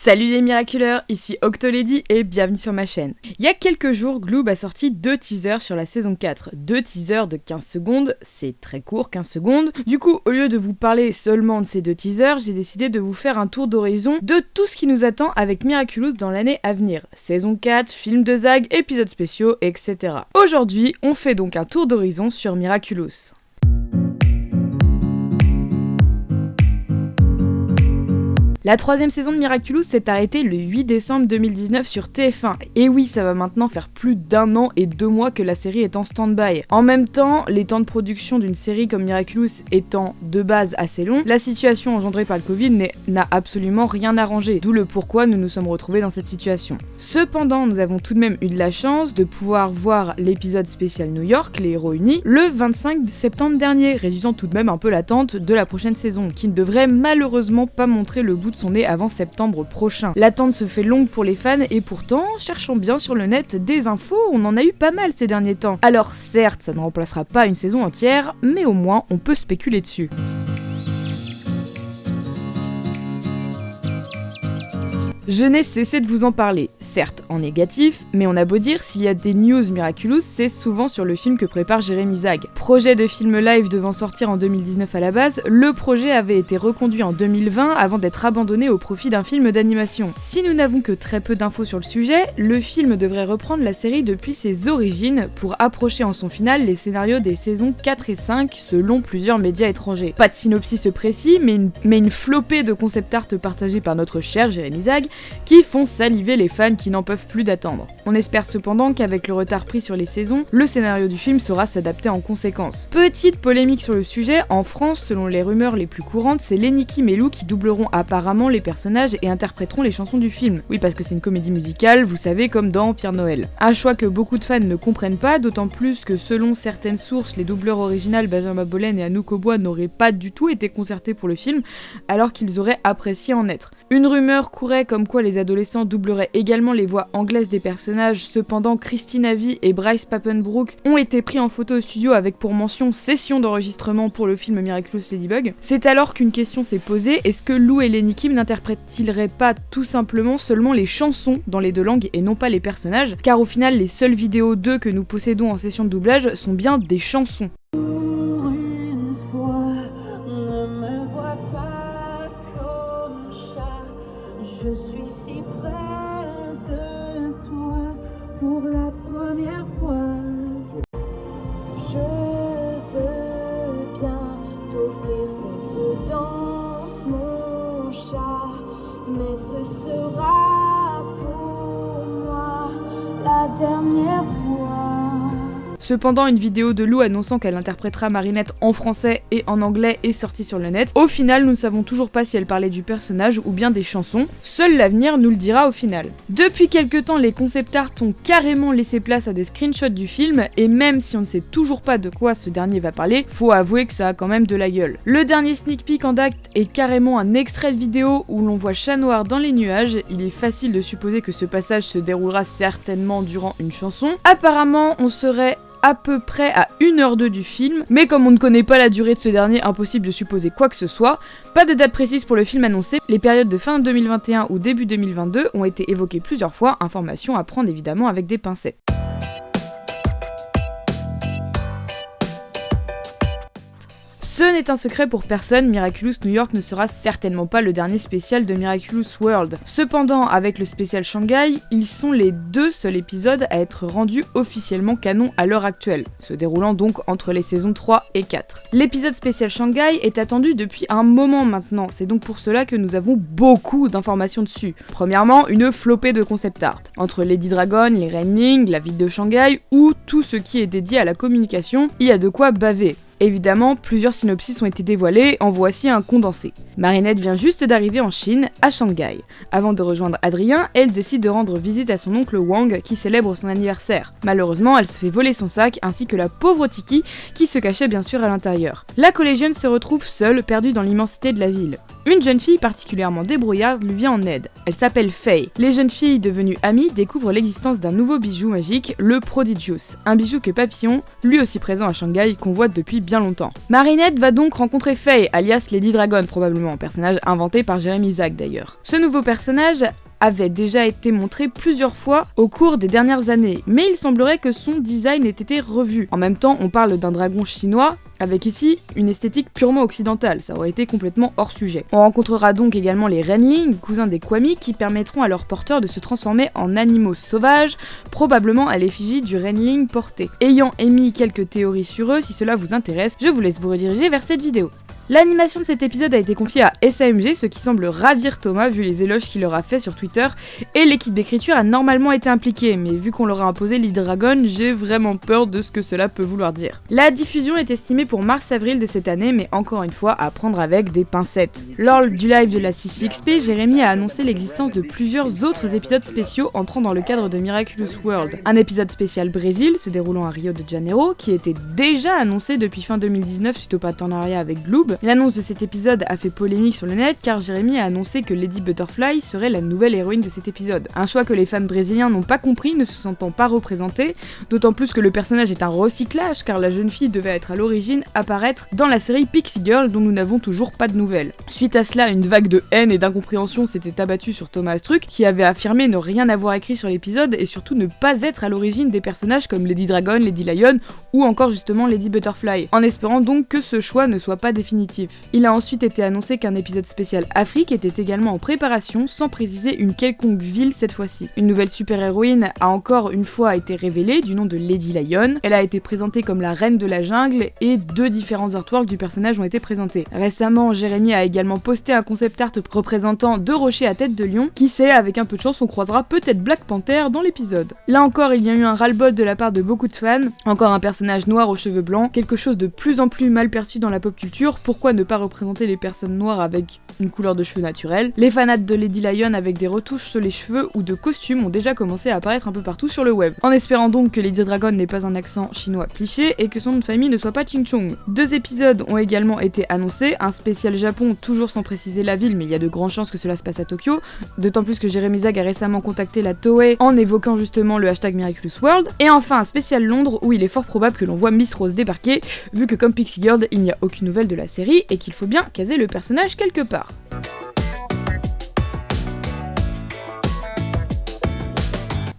Salut les miraculeurs, ici Octolady et bienvenue sur ma chaîne. Il y a quelques jours, Gloob a sorti 2 teasers sur la saison 4. 2 teasers de 15 secondes, c'est très court, 15 secondes. Du coup, au lieu de vous parler seulement de ces 2 teasers, j'ai décidé de vous faire un tour d'horizon de tout ce qui nous attend avec Miraculous dans l'année à venir. Saison 4, film de Zag, épisodes spéciaux, etc. Aujourd'hui, on fait donc un tour d'horizon sur Miraculous. La 3ème saison de Miraculous s'est arrêtée le 8 décembre 2019 sur TF1. Et oui, ça va maintenant faire plus d'1 an et 2 mois que la série est en stand-by. En même temps, les temps de production d'une série comme Miraculous étant de base assez longs, la situation engendrée par le Covid n'a absolument rien arrangé, d'où le pourquoi nous nous sommes retrouvés dans cette situation. Cependant, nous avons tout de même eu de la chance de pouvoir voir l'épisode spécial New York, les héros unis, le 25 septembre dernier, réduisant tout de même un peu l'attente de la prochaine saison, qui ne devrait malheureusement pas montrer le bout de son nez avant septembre prochain. L'attente se fait longue pour les fans et pourtant, cherchant bien sur le net des infos, on en a eu pas mal ces derniers temps. Alors certes, ça ne remplacera pas une saison entière, mais au moins on peut spéculer dessus. Je n'ai cessé de vous en parler, certes en négatif, mais on a beau dire, s'il y a des news Miraculous, c'est souvent sur le film que prépare Jérémy Zag. Projet de film live devant sortir en 2019 à la base, le projet avait été reconduit en 2020 avant d'être abandonné au profit d'un film d'animation. Si nous n'avons que très peu d'infos sur le sujet, le film devrait reprendre la série depuis ses origines pour approcher en son final les scénarios des saisons 4 et 5 selon plusieurs médias étrangers. Pas de synopsis précis, mais une flopée de concept art partagés par notre cher Jérémy Zag qui font saliver les fans qui n'en peuvent plus d'attendre. On espère cependant qu'avec le retard pris sur les saisons, le scénario du film saura s'adapter en conséquence. Petite polémique sur le sujet, en France, selon les rumeurs les plus courantes, c'est Lenny Kim et Lou qui doubleront apparemment les personnages et interpréteront les chansons du film. Oui, parce que c'est une comédie musicale, vous savez, comme dans Pierre Noël. Un choix que beaucoup de fans ne comprennent pas, d'autant plus que selon certaines sources, les doubleurs originales Benjamin Bollen et Anouk Aubois n'auraient pas du tout été concertés pour le film, alors qu'ils auraient apprécié en être. Une rumeur courait comme quoi les adolescents doubleraient également les voix anglaises des personnages, cependant Christine Avy et Bryce Papenbrook ont été pris en photo au studio avec pour mention session d'enregistrement pour le film Miraculous Ladybug. C'est alors qu'une question s'est posée, est-ce que Lou et Lenny Kim n'interprètent-ils pas tout simplement seulement les chansons dans les deux langues et non pas les personnages, car au final les seules vidéos d'eux que nous possédons en session de doublage sont bien des chansons. Je suis si près de toi pour la première fois. Je veux bien t'offrir cette danse, mon chat, mais ce sera pour moi la dernière fois. Cependant, une vidéo de Lou annonçant qu'elle interprétera Marinette en français et en anglais est sortie sur le net. Au final, nous ne savons toujours pas si elle parlait du personnage ou bien des chansons. Seul l'avenir nous le dira au final. Depuis quelques temps, les concept art ont carrément laissé place à des screenshots du film, et même si on ne sait toujours pas de quoi ce dernier va parler, faut avouer que ça a quand même de la gueule. Le dernier sneak peek en date est carrément un extrait de vidéo où l'on voit Chat Noir dans les nuages. Il est facile de supposer que ce passage se déroulera certainement durant une chanson. Apparemment, on serait à peu près à 1h02 du film, mais comme on ne connaît pas la durée de ce dernier, impossible de supposer quoi que ce soit. Pas de date précise pour le film annoncé, les périodes de fin 2021 ou début 2022 ont été évoquées plusieurs fois, information à prendre évidemment avec des pincettes. Ce n'est un secret pour personne, Miraculous New York ne sera certainement pas le dernier spécial de Miraculous World. Cependant, avec le spécial Shanghai, ils sont les 2 seuls épisodes à être rendus officiellement canon à l'heure actuelle, se déroulant donc entre les saisons 3 et 4. L'épisode spécial Shanghai est attendu depuis un moment maintenant, c'est donc pour cela que nous avons beaucoup d'informations dessus. Premièrement, une flopée de concept art. Entre Lady Dragon, les Renning, la ville de Shanghai ou tout ce qui est dédié à la communication, il y a de quoi baver. Évidemment, plusieurs synopsis ont été dévoilés, en voici un condensé. Marinette vient juste d'arriver en Chine, à Shanghai. Avant de rejoindre Adrien, elle décide de rendre visite à son oncle Wang qui célèbre son anniversaire. Malheureusement, elle se fait voler son sac ainsi que la pauvre Tiki qui se cachait bien sûr à l'intérieur. La collégienne se retrouve seule, perdue dans l'immensité de la ville. Une jeune fille particulièrement débrouillarde lui vient en aide. Elle s'appelle Faye. Les jeunes filles devenues amies découvrent l'existence d'un nouveau bijou magique, le Prodigious. Un bijou que Papillon, lui aussi présent à Shanghai, convoite depuis bien longtemps. Marinette va donc rencontrer Faye, alias Lady Dragon probablement. un personnage inventé par Jeremy Zag d'ailleurs. Ce nouveau personnage avait déjà été montré plusieurs fois au cours des dernières années, mais il semblerait que son design ait été revu. En même temps, on parle d'un dragon chinois, avec ici une esthétique purement occidentale, ça aurait été complètement hors sujet. On rencontrera donc également les Renling, cousins des Kwami, qui permettront à leurs porteurs de se transformer en animaux sauvages, probablement à l'effigie du Renling porté. Ayant émis quelques théories sur eux, si cela vous intéresse, je vous laisse vous rediriger vers cette vidéo. L'animation de cet épisode a été confiée à SAMG, ce qui semble ravir Thomas vu les éloges qu'il leur a fait sur Twitter, et l'équipe d'écriture a normalement été impliquée, mais vu qu'on leur a imposé l'E-Dragon, j'ai vraiment peur de ce que cela peut vouloir dire. La diffusion est estimée pour mars-avril de cette année, mais encore une fois à prendre avec des pincettes. Lors du live de la C6XP, Jérémy a annoncé l'existence de plusieurs autres épisodes spéciaux entrant dans le cadre de Miraculous World. Un épisode spécial Brésil, se déroulant à Rio de Janeiro, qui était déjà annoncé depuis fin 2019 suite au partenariat avec Gloob. L'annonce de cet épisode a fait polémique sur le net car Jérémy a annoncé que Lady Butterfly serait la nouvelle héroïne de cet épisode. Un choix que les fans brésiliens n'ont pas compris, ne se sentant pas représentés, d'autant plus que le personnage est un recyclage car la jeune fille devait être à l'origine apparaître dans la série Pixie Girl dont nous n'avons toujours pas de nouvelles. Suite à cela, une vague de haine et d'incompréhension s'était abattue sur Thomas Astruc qui avait affirmé ne rien avoir écrit sur l'épisode et surtout ne pas être à l'origine des personnages comme Lady Dragon, Lady Lion ou encore justement Lady Butterfly, en espérant donc que ce choix ne soit pas définitif. Il a ensuite été annoncé qu'un épisode spécial Afrique était également en préparation, sans préciser une quelconque ville cette fois-ci. Une nouvelle super-héroïne a encore une fois été révélée, du nom de Lady Lion. Elle a été présentée comme la reine de la jungle et 2 différents artworks du personnage ont été présentés. Récemment, Jérémy a également posté un concept art représentant 2 rochers à tête de lion. Qui sait, avec un peu de chance, on croisera peut-être Black Panther dans l'épisode. Là encore, il y a eu un ras-le-bol de la part de beaucoup de fans. Encore un personnage noir aux cheveux blancs, quelque chose de plus en plus mal perçu dans la pop culture. Pourquoi ne pas représenter les personnes noires avec une couleur de cheveux naturelle? Les fanats de Lady Lion avec des retouches sur les cheveux ou de costumes ont déjà commencé à apparaître un peu partout sur le web. En espérant donc que Lady Dragon n'ait pas un accent chinois cliché et que son nom de famille ne soit pas Ching Chong. 2 épisodes ont également été annoncés, un spécial Japon toujours sans préciser la ville mais il y a de grandes chances que cela se passe à Tokyo, d'autant plus que Jérémy Zag a récemment contacté la Toei en évoquant justement le hashtag Miraculous World, et enfin un spécial Londres où il est fort probable que l'on voit Miss Rose débarquer vu que comme Pixie Girl il n'y a aucune nouvelle de la série et qu'il faut bien caser le personnage quelque part.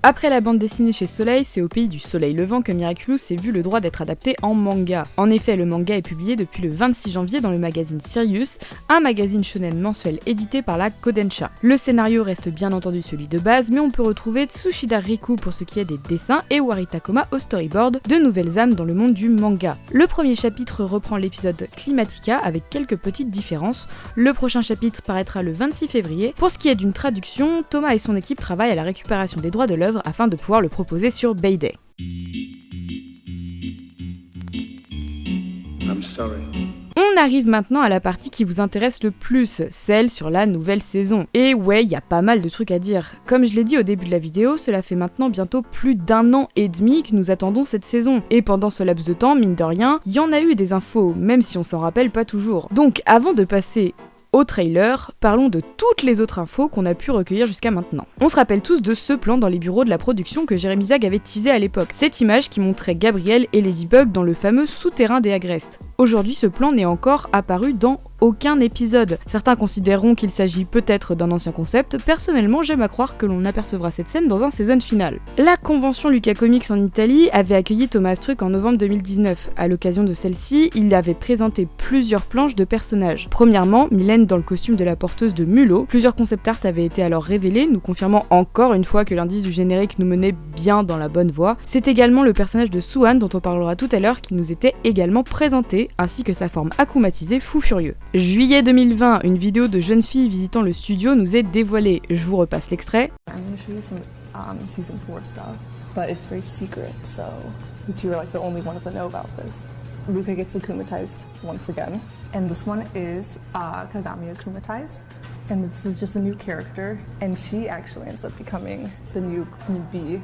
Après la bande dessinée chez Soleil, c'est au pays du soleil levant que Miraculous s'est vu le droit d'être adapté en manga. En effet, le manga est publié depuis le 26 janvier dans le magazine Sirius, un magazine shonen mensuel édité par la Kodansha. Le scénario reste bien entendu celui de base, mais on peut retrouver Tsushida Riku pour ce qui est des dessins et Wari Takoma au storyboard, de nouvelles âmes dans le monde du manga. Le premier chapitre reprend l'épisode Climatica avec quelques petites différences. Le prochain chapitre paraîtra le 26 février. Pour ce qui est d'une traduction, Thomas et son équipe travaillent à la récupération des droits de l'œuvre afin de pouvoir le proposer sur Bayday. I'm sorry. On arrive maintenant à la partie qui vous intéresse le plus, celle sur la nouvelle saison. Et ouais, il y a pas mal de trucs à dire. Comme je l'ai dit au début de la vidéo, cela fait maintenant bientôt plus d'1 an et demi que nous attendons cette saison. Et pendant ce laps de temps, mine de rien, il y en a eu des infos, même si on s'en rappelle pas toujours. Donc avant de passer au trailer, parlons de toutes les autres infos qu'on a pu recueillir jusqu'à maintenant. On se rappelle tous de ce plan dans les bureaux de la production que Jérémy Zag avait teasé à l'époque. Cette image qui montrait Gabriel et Ladybug dans le fameux souterrain des Agreste. Aujourd'hui, ce plan n'est encore apparu dans aucun épisode. Certains considéreront qu'il s'agit peut-être d'un ancien concept. Personnellement, j'aime à croire que l'on apercevra cette scène dans un season final. La convention Lucas Comics en Italie avait accueilli Thomas Astruc en novembre 2019. À l'occasion de celle-ci, il avait présenté plusieurs planches de personnages. Premièrement, Mylène dans le costume de la porteuse de Mulot. Plusieurs concept art avaient été alors révélés, nous confirmant encore une fois que l'indice du générique nous menait bien dans la bonne voie. C'est également le personnage de Suan, dont on parlera tout à l'heure, qui nous était également présenté, ainsi que sa forme akumatisée Fou Furieux. Juillet 2020, une vidéo de jeunes filles visitant le studio nous est dévoilée. Je vous repasse l'extrait. I'm going to show you some season 4 stuff, but it's very secret, so you are like the only one to know about this. Luca gets akumatized once again, and this one is Kagami akumatized, and this is just a new character, and she actually ends up becoming the new Queen Bee,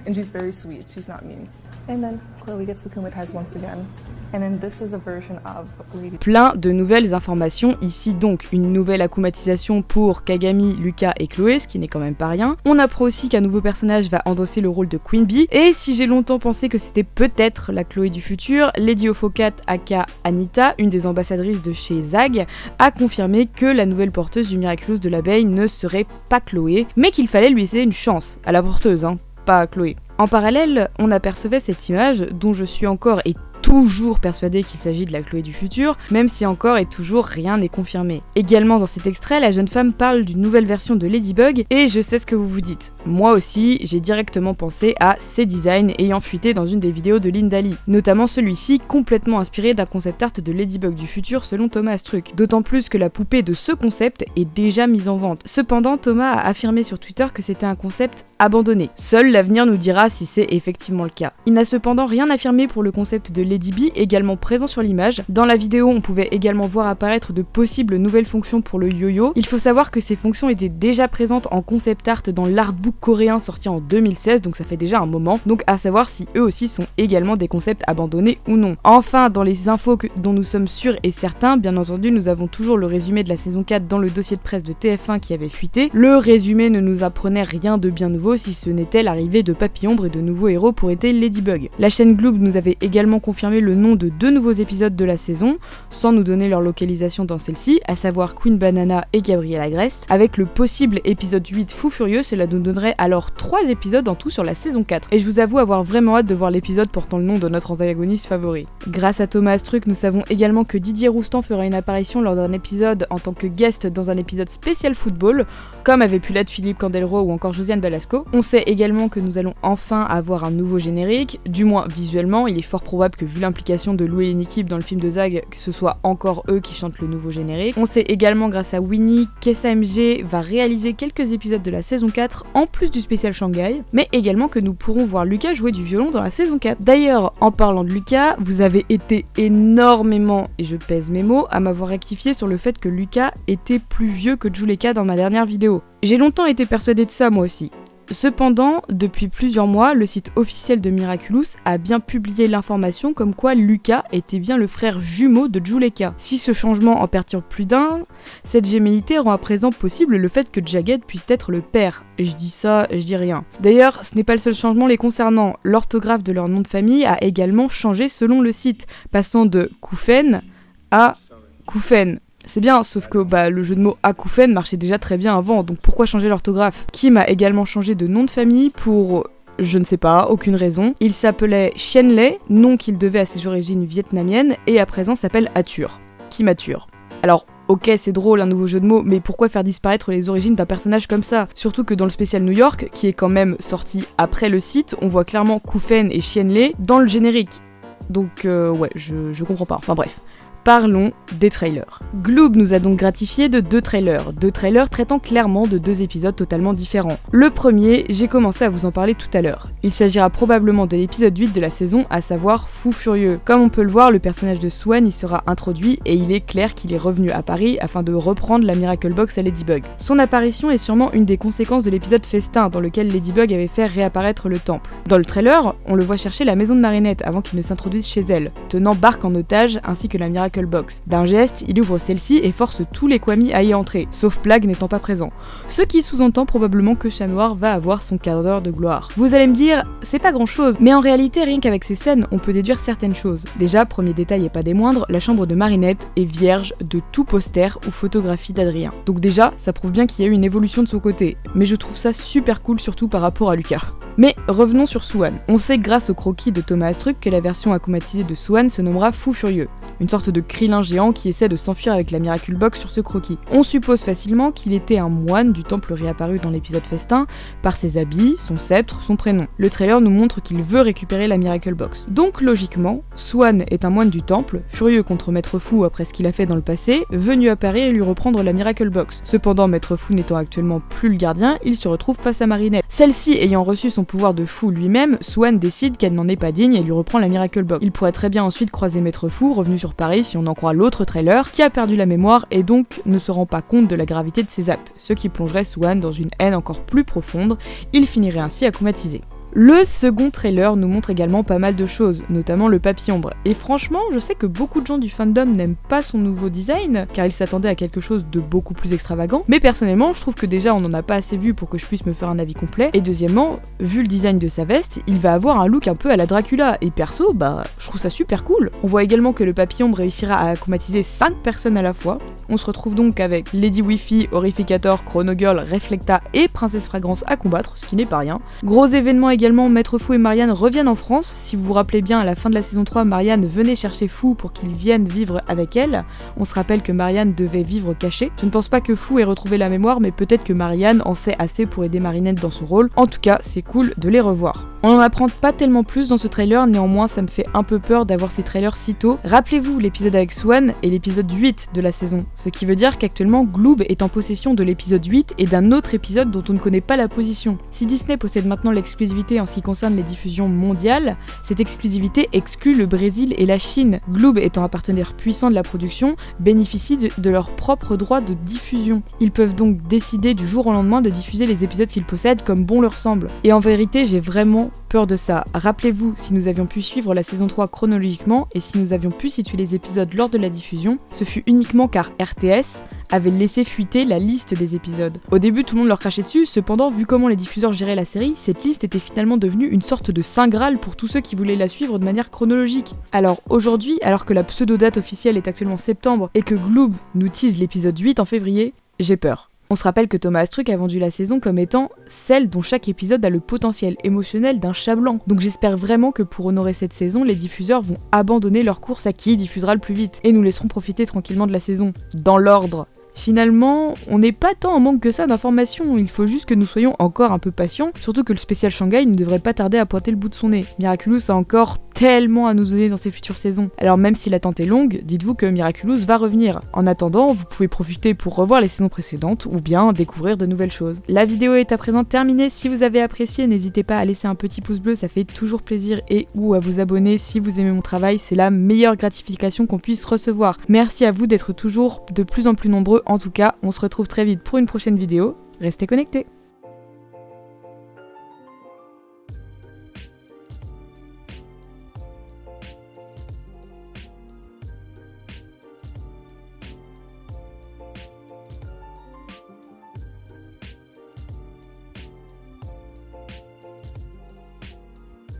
and she's very sweet, she's not mean. And then Chloe gets akumatized once again. And then this is a version of Lady. Plein de nouvelles informations, ici donc une nouvelle akumatisation pour Kagami, Lucas et Chloé, ce qui n'est quand même pas rien. On apprend aussi qu'un nouveau personnage va endosser le rôle de Queen Bee, et si j'ai longtemps pensé que c'était peut-être la Chloé du futur, Lady Ophocat aka Anita, une des ambassadeurs ambassadrice de chez Zag, a confirmé que la nouvelle porteuse du Miraculous de l'abeille ne serait pas Chloé, mais qu'il fallait lui laisser une chance à la porteuse, pas à Chloé. En parallèle, on apercevait cette image dont je suis encore et toujours persuadée qu'il s'agit de la Chloé du futur, même si encore et toujours rien n'est confirmé. Également dans cet extrait, la jeune femme parle d'une nouvelle version de Ladybug, et je sais ce que vous vous dites. Moi aussi, j'ai directement pensé à ces designs ayant fuité dans une des vidéos de Linda Lee, notamment celui-ci complètement inspiré d'un concept art de Ladybug du futur selon Thomas Astruc, d'autant plus que la poupée de ce concept est déjà mise en vente. Cependant, Thomas a affirmé sur Twitter que c'était un concept abandonné. Seul l'avenir nous dira si c'est effectivement le cas. Il n'a cependant rien affirmé pour le concept de Lady B, également présent sur l'image. Dans la vidéo, on pouvait également voir apparaître de possibles nouvelles fonctions pour le yo-yo. Il faut savoir que ces fonctions étaient déjà présentes en concept art dans l'artbook coréen sorti en 2016, donc ça fait déjà un moment, donc à savoir si eux aussi sont également des concepts abandonnés ou non. Enfin, dans les infos dont nous sommes sûrs et certains, bien entendu, nous avons toujours le résumé de la saison 4 dans le dossier de presse de TF1 qui avait fuité. Le résumé ne nous apprenait rien de bien nouveau si ce n'était l'arrivée de Papy-Ombre et de nouveaux héros pour aider Ladybug. La chaîne Gloob nous avait également confirmé le nom de 2 nouveaux épisodes de la saison, sans nous donner leur localisation dans celle-ci, à savoir Queen Banana et Gabriel Agreste. Avec le possible épisode 8 Fou Furieux, cela nous donnerait alors 3 épisodes en tout sur la saison 4. Et je vous avoue avoir vraiment hâte de voir l'épisode portant le nom de notre antagoniste favori. Grâce à Thomas Astruc, nous savons également que Didier Roustan fera une apparition lors d'un épisode en tant que guest dans un épisode spécial football, comme avait pu l'être Philippe Candelro ou encore Josiane Balasco. On sait également que nous allons enfin avoir un nouveau générique, du moins visuellement. Il est fort probable que vu l'implication de Lou et Nikib dans le film de Zag, que ce soit encore eux qui chantent le nouveau générique. On sait également grâce à Winnie qu'SAMG va réaliser quelques épisodes de la saison 4 en plus du spécial Shanghai, mais également que nous pourrons voir Lucas jouer du violon dans la saison 4. D'ailleurs, en parlant de Lucas, vous avez été énormément, et je pèse mes mots, à m'avoir rectifié sur le fait que Lucas était plus vieux que Juleka dans ma dernière vidéo. J'ai longtemps été persuadée de ça moi aussi. Cependant, depuis plusieurs mois, le site officiel de Miraculous a bien publié l'information comme quoi Lucas était bien le frère jumeau de Juleka. Si ce changement en perturbe plus d'un, cette gémellité rend à présent possible le fait que Jagged puisse être le père. Et je dis ça, je dis rien. D'ailleurs, ce n'est pas le seul changement les concernant. L'orthographe de leur nom de famille a également changé selon le site, passant de Koufen à Koufen. C'est bien, sauf que le jeu de mots Akoufen marchait déjà très bien avant, donc pourquoi changer l'orthographe? Kim a également changé de nom de famille pour... je ne sais pas, aucune raison. Il s'appelait Chien Lê, nom qu'il devait à ses origines vietnamiennes, et à présent s'appelle Atur. Kim Atur. Alors, ok, c'est drôle, un nouveau jeu de mots, mais pourquoi faire disparaître les origines d'un personnage comme ça? Surtout que dans le spécial New York, qui est quand même sorti après le site, on voit clairement Koufen et Chien Lê dans le générique. Donc, ouais, je comprends pas. Enfin bref. Parlons des trailers. Gloob nous a donc gratifié de 2 trailers traitant clairement de 2 épisodes totalement différents. Le premier, j'ai commencé à vous en parler tout à l'heure. Il s'agira probablement de l'épisode 8 de la saison, à savoir Fou Furieux. Comme on peut le voir, le personnage de Swan y sera introduit et il est clair qu'il est revenu à Paris afin de reprendre la Miracle Box à Ladybug. Son apparition est sûrement une des conséquences de l'épisode Festin dans lequel Ladybug avait fait réapparaître le temple. Dans le trailer, on le voit chercher la maison de Marinette avant qu'il ne s'introduise chez elle, tenant Bark en otage ainsi que la Miracle Box. D'un geste, il ouvre celle-ci et force tous les Kwami à y entrer, sauf Plague n'étant pas présent. Ce qui sous-entend probablement que Chat Noir va avoir son quart d'heure de gloire. Vous allez me dire, c'est pas grand chose, mais en réalité, rien qu'avec ces scènes, on peut déduire certaines choses. Déjà, premier détail et pas des moindres, la chambre de Marinette est vierge de tout poster ou photographie d'Adrien. Donc déjà, ça prouve bien qu'il y a eu une évolution de son côté, mais je trouve ça super cool surtout par rapport à Lucas. Mais revenons sur Swan. On sait grâce au croquis de Thomas Astruc que la version akumatisée de Swan se nommera Fou Furieux, une sorte de Krillin géant qui essaie de s'enfuir avec la Miracle Box sur ce croquis. On suppose facilement qu'il était un moine du temple réapparu dans l'épisode Festin, par ses habits, son sceptre, son prénom. Le trailer nous montre qu'il veut récupérer la Miracle Box. Donc logiquement, Swan est un moine du temple, furieux contre Maître Fou après ce qu'il a fait dans le passé, venu à Paris et lui reprendre la Miracle Box. Cependant, Maître Fou n'étant actuellement plus le gardien, il se retrouve face à Marinette. Celle-ci ayant reçu son pouvoir de fou lui-même, Swan décide qu'elle n'en est pas digne et lui reprend la Miracle Box. Il pourrait très bien ensuite croiser Maître Fou, revenu sur Paris si on en croit l'autre trailer, qui a perdu la mémoire et donc ne se rend pas compte de la gravité de ses actes, ce qui plongerait Swan dans une haine encore plus profonde, il finirait ainsi akumatisé. Le second trailer nous montre également pas mal de choses, notamment le papillombre. Et franchement, je sais que beaucoup de gens du fandom n'aiment pas son nouveau design, car ils s'attendaient à quelque chose de beaucoup plus extravagant, mais personnellement, je trouve que déjà on n'en a pas assez vu pour que je puisse me faire un avis complet, et deuxièmement, vu le design de sa veste, il va avoir un look un peu à la Dracula, et perso, je trouve ça super cool. On voit également que le papillombre réussira à acromatiser 5 personnes à la fois. On se retrouve donc avec Lady Wi-Fi, Horrificator, Chrono Girl, Reflecta et Princesse Fragrance à combattre, ce qui n'est pas rien. Gros événement également, Maître Fou et Marianne reviennent en France. Si vous vous rappelez bien, à la fin de la saison 3, Marianne venait chercher Fou pour qu'il vienne vivre avec elle. On se rappelle que Marianne devait vivre cachée. Je ne pense pas que Fou ait retrouvé la mémoire, mais peut-être que Marianne en sait assez pour aider Marinette dans son rôle. En tout cas, c'est cool de les revoir. On n'en apprend pas tellement plus dans ce trailer, néanmoins ça me fait un peu peur d'avoir ces trailers si tôt. Rappelez-vous l'épisode avec Swan et l'épisode 8 de la saison, ce qui veut dire qu'actuellement Gloob est en possession de l'épisode 8 et d'un autre épisode dont on ne connaît pas la position. Si Disney possède maintenant l'exclusivité en ce qui concerne les diffusions mondiales, cette exclusivité exclut le Brésil et la Chine. Gloob étant un partenaire puissant de la production, bénéficie de leurs propres droits de diffusion. Ils peuvent donc décider du jour au lendemain de diffuser les épisodes qu'ils possèdent comme bon leur semble. Et en vérité, j'ai vraiment peur de ça. Rappelez-vous, si nous avions pu suivre la saison 3 chronologiquement et si nous avions pu situer les épisodes lors de la diffusion, ce fut uniquement car RTS avait laissé fuiter la liste des épisodes. Au début, tout le monde leur crachait dessus, cependant, vu comment les diffuseurs géraient la série, cette liste était finalement devenue une sorte de saint graal pour tous ceux qui voulaient la suivre de manière chronologique. Alors aujourd'hui, alors que la pseudo-date officielle est actuellement septembre et que Gloob nous tease l'épisode 8 en février, j'ai peur. On se rappelle que Thomas Astruc a vendu la saison comme étant celle dont chaque épisode a le potentiel émotionnel d'un chat blanc. Donc j'espère vraiment que pour honorer cette saison, les diffuseurs vont abandonner leur course à qui diffusera le plus vite et nous laisserons profiter tranquillement de la saison. Dans l'ordre. Finalement, on n'est pas tant en manque que ça d'informations, il faut juste que nous soyons encore un peu patients, surtout que le spécial Shanghai ne devrait pas tarder à pointer le bout de son nez. Miraculous a encore tellement à nous donner dans ses futures saisons. Alors même si l'attente est longue, dites-vous que Miraculous va revenir. En attendant, vous pouvez profiter pour revoir les saisons précédentes ou bien découvrir de nouvelles choses. La vidéo est à présent terminée, si vous avez apprécié, n'hésitez pas à laisser un petit pouce bleu, ça fait toujours plaisir, et ou à vous abonner si vous aimez mon travail, c'est la meilleure gratification qu'on puisse recevoir. Merci à vous d'être toujours de plus en plus nombreux. En tout cas, on se retrouve très vite pour une prochaine vidéo. Restez connectés.